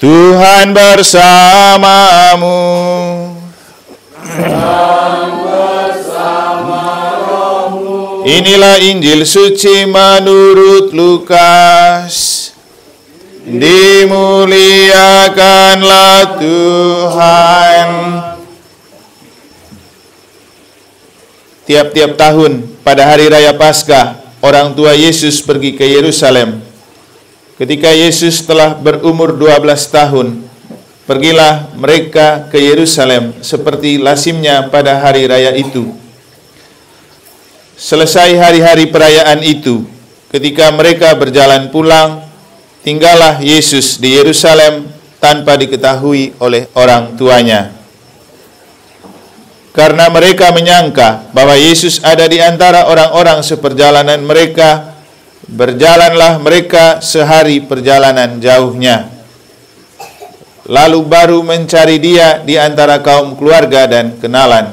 Tuhan bersamamu. Inilah Injil suci menurut Lukas. Dimuliakanlah Tuhan. Tiap-tiap tahun pada hari raya Paskah, orang tua Yesus pergi ke Yerusalem. Ketika Yesus telah berumur 12 tahun, pergilah mereka ke Yerusalem seperti lazimnya pada hari raya itu. Selesai hari-hari perayaan itu, ketika mereka berjalan pulang, tinggallah Yesus di Yerusalem tanpa diketahui oleh orang tuanya. Karena mereka menyangka bahwa Yesus ada di antara orang-orang seperjalanan mereka, berjalanlah mereka sehari perjalanan jauhnya. Lalu baru mencari dia di antara kaum keluarga dan kenalan.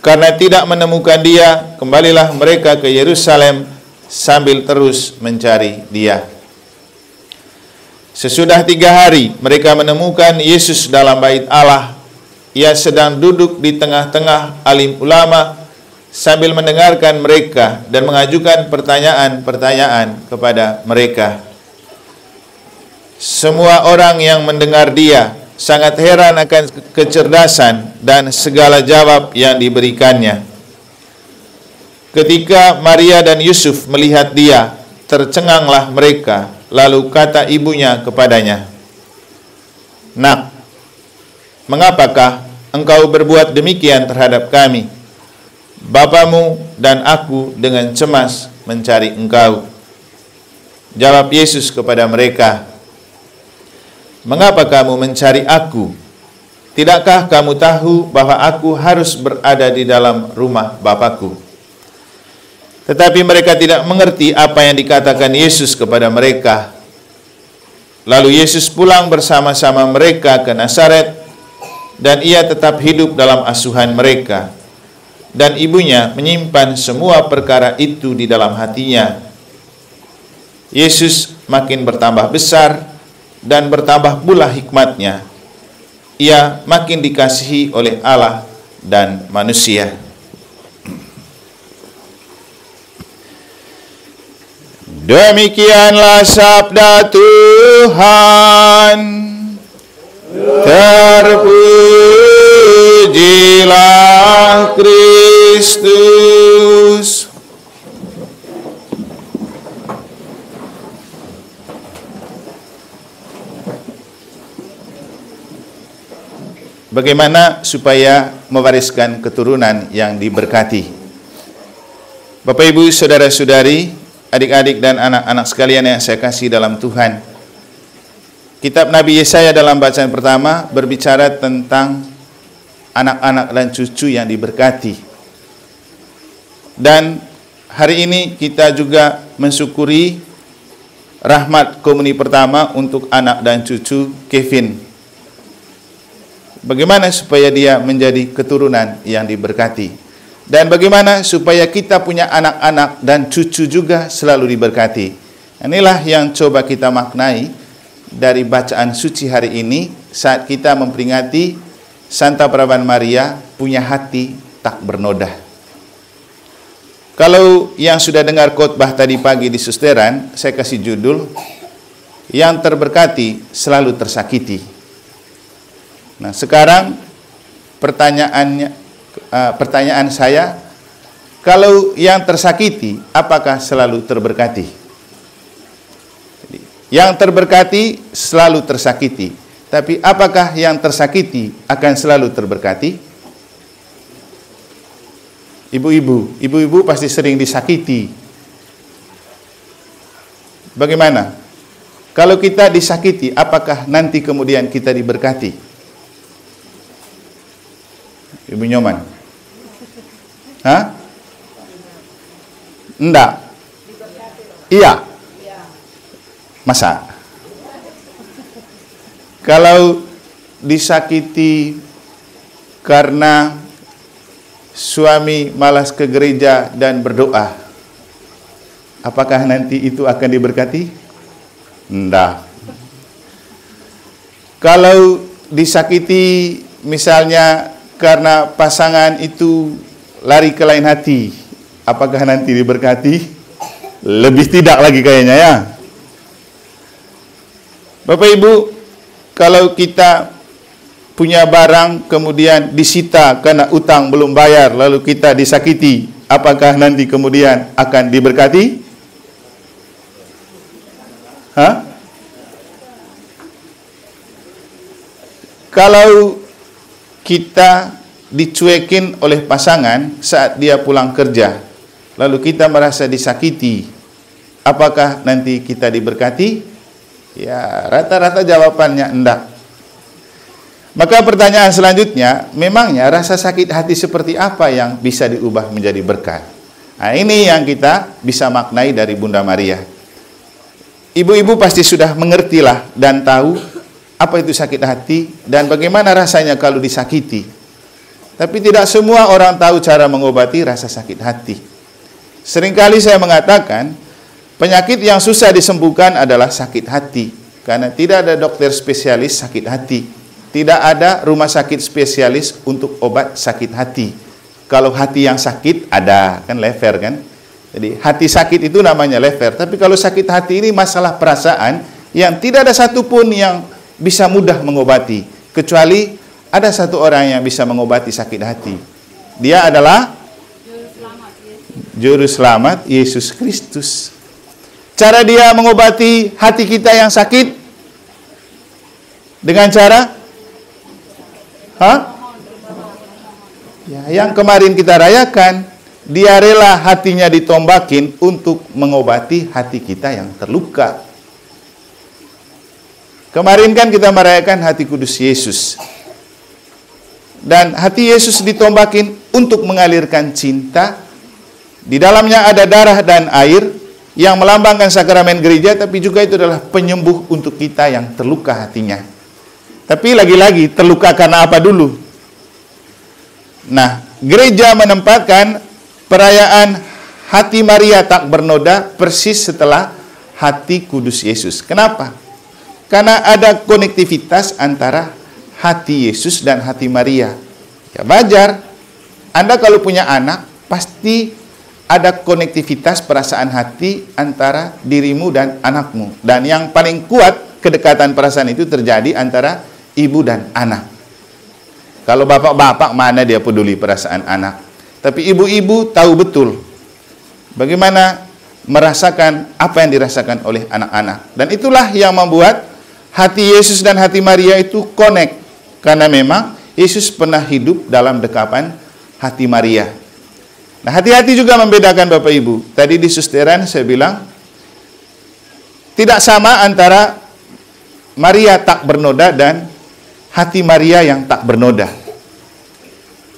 Karena tidak menemukan dia, kembalilah mereka ke Yerusalem sambil terus mencari dia. Sesudah 3 hari, mereka menemukan Yesus dalam bait Allah. Ia sedang duduk di tengah-tengah alim ulama sambil mendengarkan mereka dan mengajukan pertanyaan-pertanyaan kepada mereka. Semua orang yang mendengar dia sangat heran akan kecerdasan dan segala jawab yang diberikannya. Ketika Maria dan Yusuf melihat dia, tercenganglah mereka. Lalu kata ibunya kepadanya, "Nak, mengapakah engkau berbuat demikian terhadap kami? Bapamu dan aku dengan cemas mencari engkau." Jawab Yesus kepada mereka, "Mengapa kamu mencari aku? Tidakkah kamu tahu bahwa aku harus berada di dalam rumah Bapakku?" Tetapi mereka tidak mengerti apa yang dikatakan Yesus kepada mereka. Lalu Yesus pulang bersama-sama mereka ke Nazaret, dan ia tetap hidup dalam asuhan mereka. Dan ibunya menyimpan semua perkara itu di dalam hatinya. Yesus makin bertambah besar, dan bertambah pula hikmatnya. Ia makin dikasihi oleh Allah dan manusia. Demikianlah sabda Tuhan. Terpujilah Kristus. Bagaimana supaya mewariskan keturunan yang diberkati? Bapak, Ibu, saudara-saudari, adik-adik dan anak-anak sekalian yang saya kasih dalam Tuhan, kitab Nabi Yesaya dalam bacaan pertama berbicara tentang anak-anak dan cucu yang diberkati. Dan hari ini kita juga mensyukuri rahmat komuni pertama untuk anak dan cucu Kevin. Bagaimana supaya dia menjadi keturunan yang diberkati? Dan bagaimana supaya kita punya anak-anak dan cucu juga selalu diberkati? Inilah yang coba kita maknai dari bacaan suci hari ini saat kita memperingati Santa Perawan Maria punya hati tak bernoda. Kalau yang sudah dengar khotbah tadi pagi di Susteran, saya kasih judul, yang terberkati selalu tersakiti. Nah, sekarang pertanyaan saya, kalau yang tersakiti, apakah selalu terberkati? Yang terberkati selalu tersakiti. Tapi apakah yang tersakiti akan selalu terberkati? Ibu-ibu pasti sering disakiti. Bagaimana? Kalau kita disakiti, apakah nanti kemudian kita diberkati? Ibu Nyoman? Hah? Enggak. Iya. Masa? Kalau disakiti karena suami malas ke gereja dan berdoa, apakah nanti itu akan diberkati? Enggak. Kalau disakiti misalnya karena pasangan itu lari ke lain hati, apakah nanti diberkati? Lebih tidak lagi kayaknya ya. Bapak Ibu, kalau kita punya barang kemudian disita karena utang belum bayar, lalu kita disakiti, apakah nanti kemudian akan diberkati? Hah? Kalau kita dicuekin oleh pasangan saat dia pulang kerja, lalu kita merasa disakiti, apakah nanti kita diberkati? Ya, rata-rata jawabannya enggak. Maka pertanyaan selanjutnya, memangnya rasa sakit hati seperti apa yang bisa diubah menjadi berkat? Nah, ini yang kita bisa maknai dari Bunda Maria. Ibu-ibu pasti sudah mengertilah dan tahu apa itu sakit hati dan bagaimana rasanya kalau disakiti. Tapi tidak semua orang tahu cara mengobati rasa sakit hati. Seringkali saya mengatakan, penyakit yang susah disembuhkan adalah sakit hati. Karena tidak ada dokter spesialis sakit hati. Tidak ada rumah sakit spesialis untuk obat sakit hati. Kalau hati yang sakit ada, kan lever kan. Jadi hati sakit itu namanya lever. Tapi kalau sakit hati ini masalah perasaan yang tidak ada satupun yang bisa mudah mengobati, kecuali ada satu orang yang bisa mengobati sakit hati. Dia adalah Juru Selamat Yesus Kristus. Cara dia mengobati hati kita yang sakit dengan cara ya, yang kemarin kita rayakan, dia rela hatinya ditombakin untuk mengobati hati kita yang terluka. Kemarin kan kita merayakan hati kudus Yesus. Dan hati Yesus ditombakin untuk mengalirkan cinta. Di dalamnya ada darah dan air yang melambangkan sakramen gereja, tapi juga itu adalah penyembuh untuk kita yang terluka hatinya. Tapi lagi-lagi terluka karena apa dulu? Nah, gereja menempatkan perayaan hati Maria tak bernoda persis setelah hati kudus Yesus. Kenapa? Karena ada konektivitas antara hati Yesus dan hati Maria. Ya wajar. Anda kalau punya anak, pasti ada konektivitas perasaan hati antara dirimu dan anakmu. Dan yang paling kuat kedekatan perasaan itu terjadi antara ibu dan anak. Kalau bapak-bapak mana dia peduli perasaan anak. Tapi ibu-ibu tahu betul bagaimana merasakan apa yang dirasakan oleh anak-anak. Dan itulah yang membuat hati Yesus dan hati Maria itu connect. Karena memang Yesus pernah hidup dalam dekapan hati Maria. Nah, hati-hati juga membedakan Bapak Ibu. Tadi di susteran saya bilang, tidak sama antara Maria tak bernoda dan hati Maria yang tak bernoda.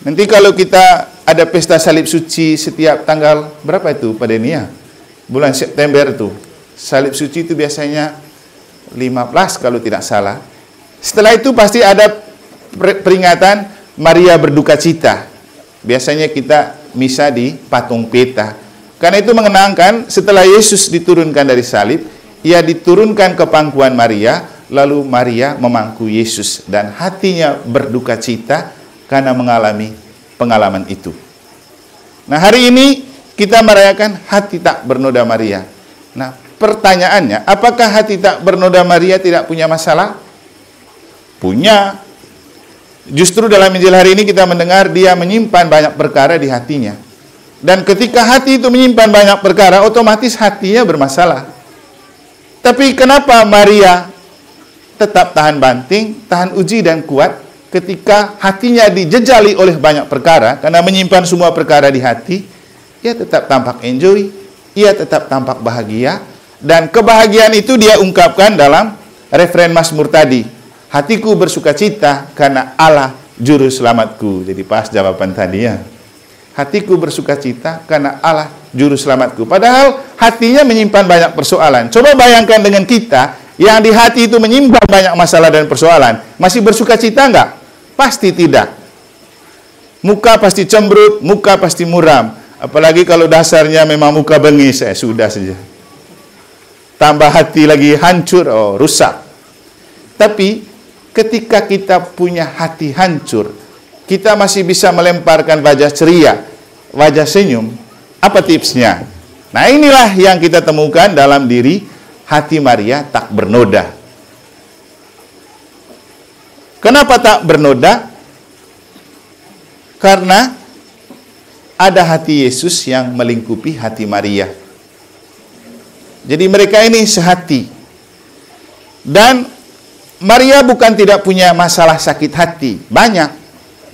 Nanti kalau kita ada pesta salib suci setiap tanggal, berapa itu Pak Deni ya? Bulan September itu. Salib suci itu biasanya 15 kalau tidak salah. Setelah itu pasti ada peringatan Maria berduka cita. Biasanya kita misa di patung peta. Karena itu mengenangkan setelah Yesus diturunkan dari salib, ia diturunkan ke pangkuan Maria, lalu Maria memangku Yesus dan hatinya berduka cita karena mengalami pengalaman itu. Nah, hari ini kita merayakan hati tak bernoda Maria. Nah, pertanyaannya, apakah hati tak bernoda Maria tidak punya masalah? Punya. Justru dalam Injil hari ini kita mendengar dia menyimpan banyak perkara di hatinya. Dan ketika hati itu menyimpan banyak perkara, otomatis hatinya bermasalah. Tapi kenapa Maria tetap tahan banting, tahan uji dan kuat ketika hatinya dijejali oleh banyak perkara, karena menyimpan semua perkara di hati, ia tetap tampak enjoy, ia tetap tampak bahagia. Dan kebahagiaan itu dia ungkapkan dalam referen Mazmur tadi. Hatiku bersuka cita karena Allah juru selamatku. Jadi pas jawaban tadi ya. Hatiku bersuka cita karena Allah juru selamatku. Padahal hatinya menyimpan banyak persoalan. Coba bayangkan dengan kita yang di hati itu menyimpan banyak masalah dan persoalan. Masih bersuka cita enggak? Pasti tidak. Muka pasti cemberut, muka pasti muram. Apalagi kalau dasarnya memang muka bengis, sudah saja. Tambah hati lagi hancur, rusak. Tapi ketika kita punya hati hancur, kita masih bisa melemparkan wajah ceria, wajah senyum. Apa tipsnya? Nah, inilah yang kita temukan dalam diri hati Maria tak bernoda. Kenapa tak bernoda? Karena ada hati Yesus yang melingkupi hati Maria. Jadi mereka ini sehati. Dan Maria bukan tidak punya masalah sakit hati, banyak.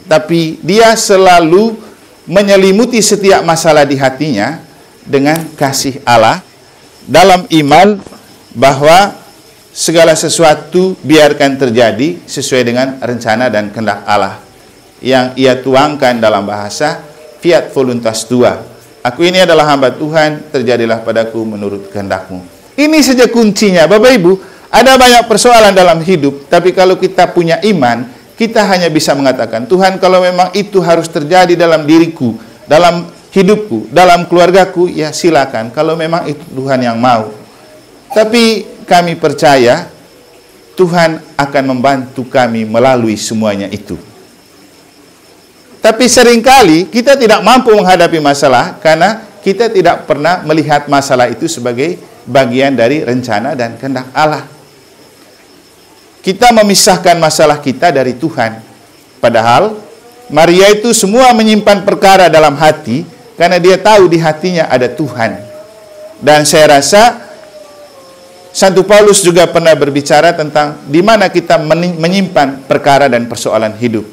Tapi dia selalu menyelimuti setiap masalah di hatinya dengan kasih Allah dalam iman bahwa segala sesuatu biarkan terjadi sesuai dengan rencana dan kehendak Allah yang ia tuangkan dalam bahasa Fiat Voluntas Tua. Aku ini adalah hamba Tuhan, terjadilah padaku menurut kehendak-Mu. Ini saja kuncinya. Bapak Ibu, ada banyak persoalan dalam hidup, tapi kalau kita punya iman, kita hanya bisa mengatakan, Tuhan, kalau memang itu harus terjadi dalam diriku, dalam hidupku, dalam keluargaku, ya silakan. Kalau memang itu Tuhan yang mau. Tapi kami percaya Tuhan akan membantu kami melalui semuanya itu. Tapi seringkali kita tidak mampu menghadapi masalah karena kita tidak pernah melihat masalah itu sebagai bagian dari rencana dan kehendak Allah. Kita memisahkan masalah kita dari Tuhan. Padahal Maria itu semua menyimpan perkara dalam hati karena dia tahu di hatinya ada Tuhan. Dan saya rasa Santo Paulus juga pernah berbicara tentang di mana kita menyimpan perkara dan persoalan hidup,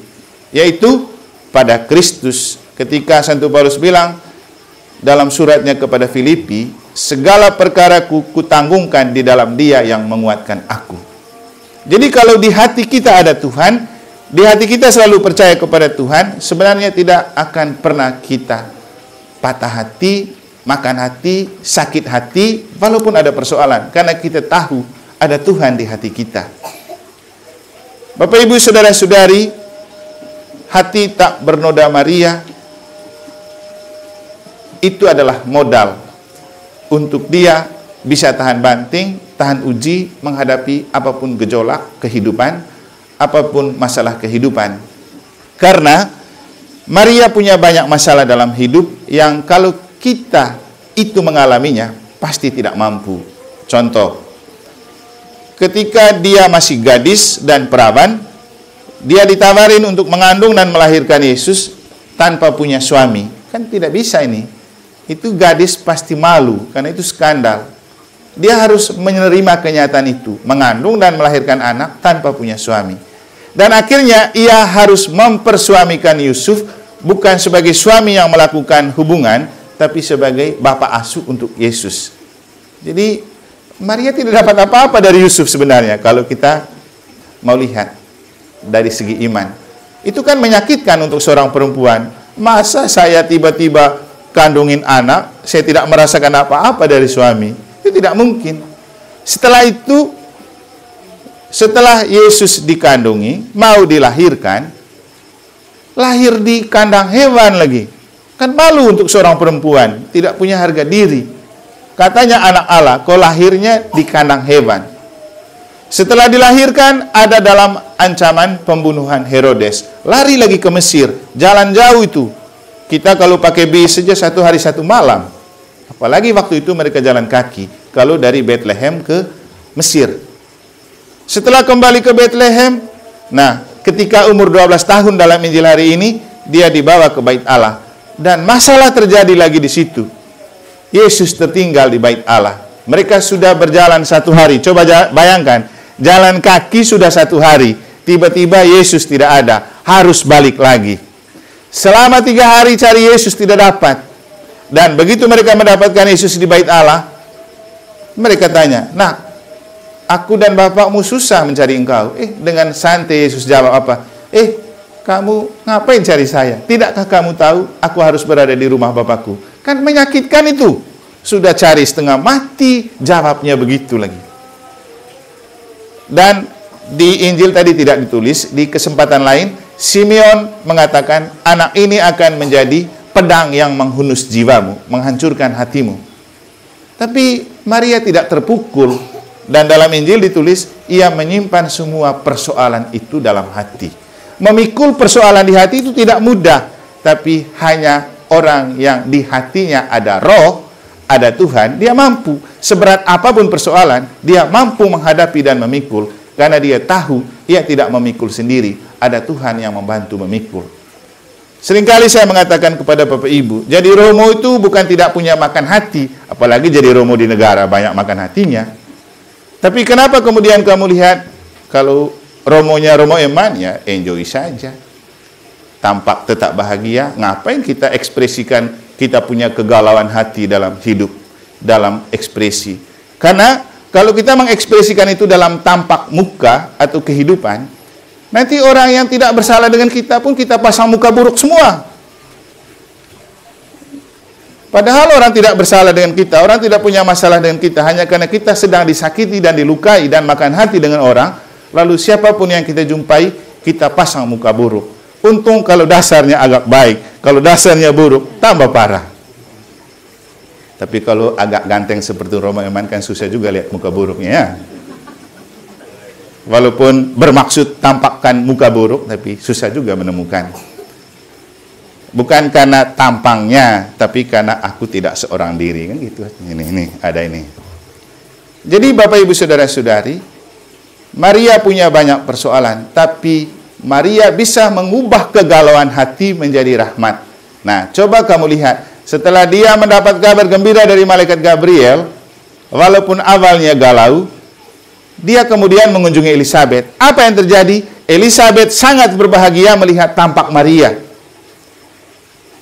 yaitu pada Kristus. Ketika Santo Paulus bilang dalam suratnya kepada Filipi, segala perkaraku kutanggungkan di dalam Dia yang menguatkan aku. Jadi kalau di hati kita ada Tuhan, di hati kita selalu percaya kepada Tuhan, sebenarnya tidak akan pernah kita patah hati, makan hati, sakit hati, walaupun ada persoalan. Karena kita tahu ada Tuhan di hati kita. Bapak, Ibu, Saudara-saudari, hati tak bernoda Maria itu adalah modal untuk dia bisa tahan banting, tahan uji, menghadapi apapun gejolak kehidupan, apapun masalah kehidupan. Karena Maria punya banyak masalah dalam hidup yang kalau kita itu mengalaminya, pasti tidak mampu. Contoh, ketika dia masih gadis dan perawan, dia ditawarin untuk mengandung dan melahirkan Yesus tanpa punya suami. Kan tidak bisa ini. Itu gadis pasti malu, karena itu skandal. Dia harus menerima kenyataan itu, mengandung dan melahirkan anak tanpa punya suami. Dan akhirnya ia harus mempersuamikan Yusuf, bukan sebagai suami yang melakukan hubungan, tapi sebagai bapak asuh untuk Yesus. Jadi Maria tidak dapat apa-apa dari Yusuf sebenarnya kalau kita mau lihat dari segi iman. Itu kan menyakitkan untuk seorang perempuan. Masa saya tiba-tiba kandungin anak, saya tidak merasakan apa-apa dari suami? Itu tidak mungkin. Setelah itu, setelah Yesus dikandungi, mau dilahirkan, lahir di kandang hewan lagi. Kan malu untuk seorang perempuan, tidak punya harga diri. Katanya anak Allah, kok lahirnya di kandang hewan. Setelah dilahirkan, ada dalam ancaman pembunuhan Herodes. Lari lagi ke Mesir, jalan jauh itu. Kita kalau pakai bis saja 1 hari 1 malam. Apalagi waktu itu mereka jalan kaki, kalau dari Bethlehem ke Mesir. Setelah kembali ke Bethlehem, nah, ketika umur 12 tahun dalam Injil hari ini, dia dibawa ke Bait Allah. Dan masalah terjadi lagi di situ. Yesus tertinggal di Bait Allah. Mereka sudah berjalan 1 hari. Coba bayangkan, jalan kaki sudah 1 hari. Tiba-tiba Yesus tidak ada. Harus balik lagi. Selama 3 hari cari Yesus tidak dapat. Dan begitu mereka mendapatkan Yesus di Bait Allah, mereka tanya, "Nah, aku dan bapakmu susah mencari engkau." Dengan santai Yesus jawab apa? Kamu ngapain cari saya? Tidakkah kamu tahu aku harus berada di rumah bapakku? Kan menyakitkan itu. Sudah cari setengah mati, jawabnya begitu lagi. Dan di Injil tadi tidak ditulis, di kesempatan lain, Simeon mengatakan, anak ini akan menjadi pedang yang menghunus jiwamu, menghancurkan hatimu. Tapi Maria tidak terpukul. Dan dalam Injil ditulis, ia menyimpan semua persoalan itu dalam hati. Memikul persoalan di hati itu tidak mudah, tapi hanya orang yang di hatinya ada roh, ada Tuhan, dia mampu. Seberat apapun persoalan, dia mampu menghadapi dan memikul, karena dia tahu ia tidak memikul sendiri, ada Tuhan yang membantu memikul. Seringkali saya mengatakan kepada Bapak Ibu, jadi Romo itu bukan tidak punya makan hati, apalagi jadi Romo di negara banyak makan hatinya. Tapi kenapa kemudian kamu lihat, kalau Romonya Romo Eman, ya enjoy saja. Tampak tetap bahagia, ngapain kita ekspresikan kita punya kegalauan hati dalam hidup, dalam ekspresi. Karena kalau kita mengekspresikan itu dalam tampak muka atau kehidupan, nanti orang yang tidak bersalah dengan kita pun kita pasang muka buruk semua. Padahal orang tidak bersalah dengan kita, orang tidak punya masalah dengan kita, hanya karena kita sedang disakiti dan dilukai dan makan hati dengan orang, lalu siapapun yang kita jumpai, kita pasang muka buruk. Untung kalau dasarnya agak baik, kalau dasarnya buruk, tambah parah. Tapi kalau agak ganteng seperti Romo Eman kan susah juga lihat muka buruknya ya. Walaupun bermaksud tampakkan muka buruk, tapi susah juga menemukan. Bukan karena tampangnya, tapi karena aku tidak seorang diri, kan gitu. Ini ada ini. Jadi Bapak Ibu Saudara-saudari, Maria punya banyak persoalan, tapi Maria bisa mengubah kegalauan hati menjadi rahmat. Nah, coba kamu lihat, setelah dia mendapat kabar gembira dari malaikat Gabriel, walaupun awalnya galau, dia kemudian mengunjungi Elizabeth. Apa yang terjadi? Elizabeth sangat berbahagia melihat tampak Maria.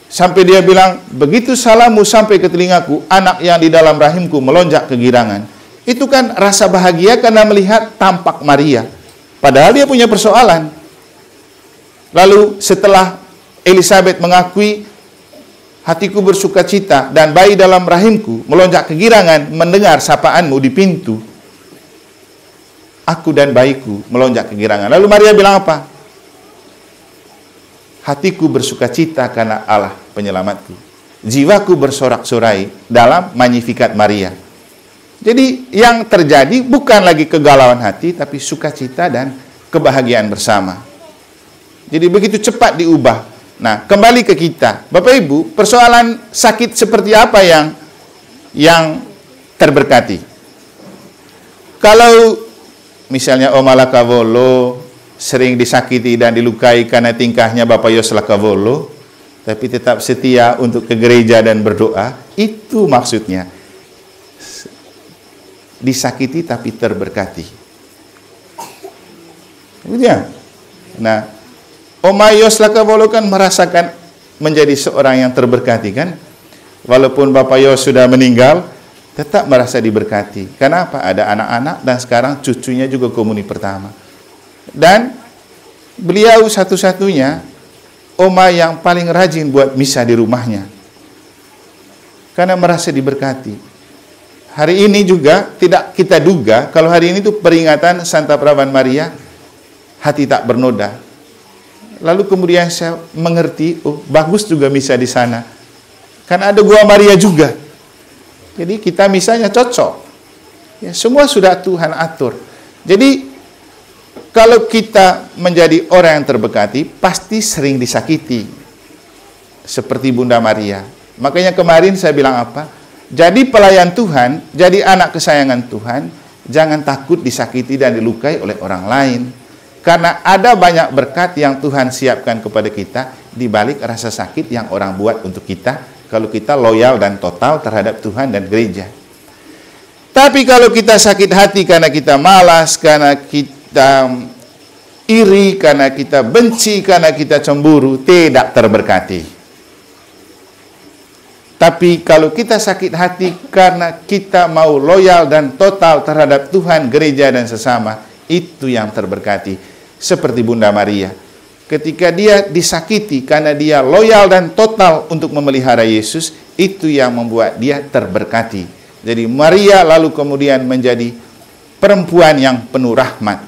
Sampai dia bilang, begitu salammu sampai ke telingaku, anak yang di dalam rahimku melonjak kegirangan. Itu kan rasa bahagia karena melihat tampak Maria. Padahal dia punya persoalan. Lalu setelah Elizabeth mengakui, hatiku bersuka cita dan bayi dalam rahimku melonjak kegirangan mendengar sapaanmu di pintu. Aku dan bayiku melonjak kegirangan. Lalu Maria bilang apa? Hatiku bersuka cita karena Allah penyelamatku. Jiwaku bersorak-sorai dalam Magnificat Maria. Jadi yang terjadi bukan lagi kegalauan hati, tapi sukacita dan kebahagiaan bersama. Jadi begitu cepat diubah. Nah, kembali ke kita. Bapak Ibu, persoalan sakit seperti apa yang terberkati? Kalau misalnya Oma Lakavolo sering disakiti dan dilukai karena tingkahnya Bapak Yos Lakavolo, tapi tetap setia untuk ke gereja dan berdoa, itu maksudnya. Disakiti tapi terberkati. Kemudian, nah, Oma Yos Lakavolo kan merasakan menjadi seorang yang terberkati kan? Walaupun Bapak Yos sudah meninggal, tetap merasa diberkati. Kenapa? Ada anak-anak dan sekarang cucunya juga komuni pertama. Dan beliau satu-satunya oma yang paling rajin buat misa di rumahnya. Karena merasa diberkati. Hari ini juga tidak kita duga, kalau hari ini itu peringatan Santa Perawan Maria, hati tak bernoda. Lalu kemudian saya mengerti, oh bagus juga misa di sana. Karena ada gua Maria juga. Jadi kita misanya cocok. Ya, semua sudah Tuhan atur. Jadi kalau kita menjadi orang yang terberkati, pasti sering disakiti. Seperti Bunda Maria. Makanya kemarin saya bilang apa? Jadi pelayan Tuhan, jadi anak kesayangan Tuhan, jangan takut disakiti dan dilukai oleh orang lain. Karena ada banyak berkat yang Tuhan siapkan kepada kita, di balik rasa sakit yang orang buat untuk kita, kalau kita loyal dan total terhadap Tuhan dan gereja. Tapi kalau kita sakit hati karena kita malas, karena kita iri, karena kita benci, karena kita cemburu, tidak terberkati. Tapi kalau kita sakit hati karena kita mau loyal dan total terhadap Tuhan, gereja, dan sesama, itu yang terberkati. Seperti Bunda Maria. Ketika dia disakiti karena dia loyal dan total untuk memelihara Yesus, itu yang membuat dia terberkati. Jadi Maria lalu kemudian menjadi perempuan yang penuh rahmat.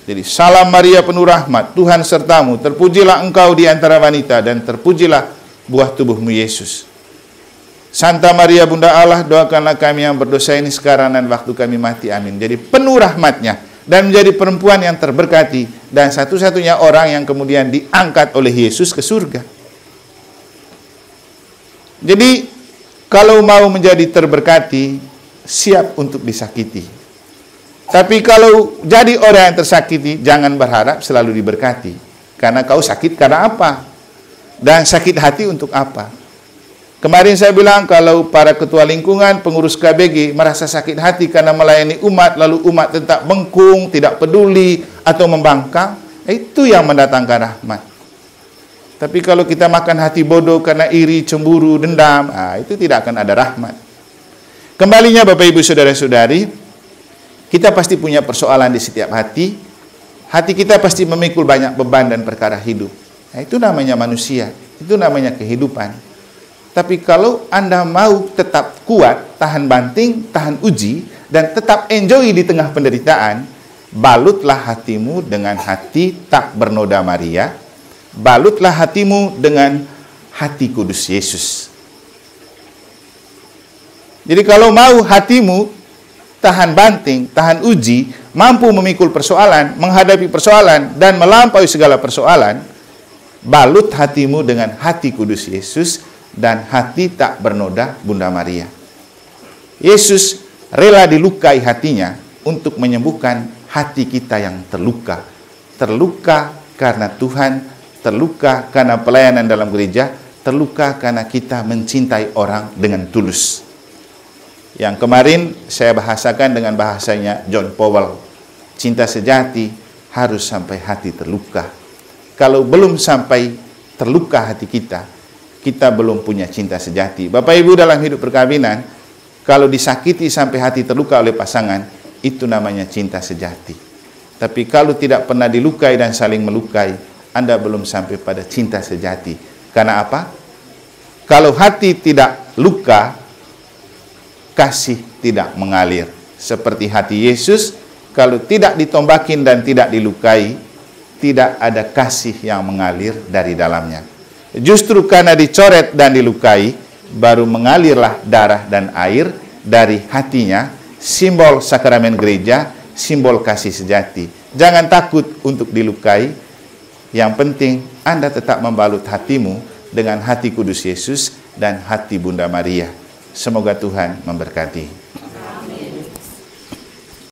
Jadi salam Maria penuh rahmat, Tuhan sertamu, terpujilah engkau di antara wanita dan terpujilah buah tubuhmu Yesus. Santa Maria Bunda Allah, doakanlah kami yang berdosa ini sekarang dan waktu kami mati. Amin. Jadi penuh rahmatnya dan menjadi perempuan yang terberkati dan satu-satunya orang yang kemudian diangkat oleh Yesus ke surga. Jadi kalau mau menjadi terberkati, siap untuk disakiti. Tapi kalau jadi orang yang tersakiti, jangan berharap selalu diberkati. Karena kau sakit karena apa? Dan sakit hati untuk apa? Kemarin saya bilang kalau para ketua lingkungan, pengurus KBG merasa sakit hati karena melayani umat, lalu umat tetap bengkung, tidak peduli, atau membangkang, itu yang mendatangkan rahmat. Tapi kalau kita makan hati bodoh karena iri, cemburu, dendam, itu tidak akan ada rahmat. Kembalinya Bapak Ibu Saudara-saudari, kita pasti punya persoalan di setiap hati. Hati kita pasti memikul banyak beban dan perkara hidup. Itu namanya manusia, itu namanya kehidupan. Tapi kalau Anda mau tetap kuat, tahan banting, tahan uji, dan tetap enjoy di tengah penderitaan, balutlah hatimu dengan hati tak bernoda Maria, balutlah hatimu dengan hati kudus Yesus. Jadi kalau mau hatimu tahan banting, tahan uji, mampu memikul persoalan, menghadapi persoalan, dan melampaui segala persoalan, balut hatimu dengan hati kudus Yesus dan hati tak bernoda Bunda Maria. Yesus rela dilukai hatinya untuk menyembuhkan hati kita yang terluka. Terluka karena Tuhan, terluka karena pelayanan dalam gereja, terluka karena kita mencintai orang dengan tulus. Yang kemarin saya bahasakan dengan bahasanya John Powell, cinta sejati harus sampai hati terluka. Kalau belum sampai terluka hati kita, kita belum punya cinta sejati. Bapak Ibu dalam hidup perkawinan, kalau disakiti sampai hati terluka oleh pasangan, itu namanya cinta sejati. Tapi kalau tidak pernah dilukai dan saling melukai, Anda belum sampai pada cinta sejati. Karena apa? Kalau hati tidak luka, kasih tidak mengalir. Seperti hati Yesus, kalau tidak ditombakin dan tidak dilukai, tidak ada kasih yang mengalir dari dalamnya. Justru karena dicoret dan dilukai, baru mengalirlah darah dan air dari hatinya, simbol sakramen gereja, simbol kasih sejati. Jangan takut untuk dilukai, yang penting Anda tetap membalut hatimu dengan hati kudus Yesus dan hati Bunda Maria. Semoga Tuhan memberkati.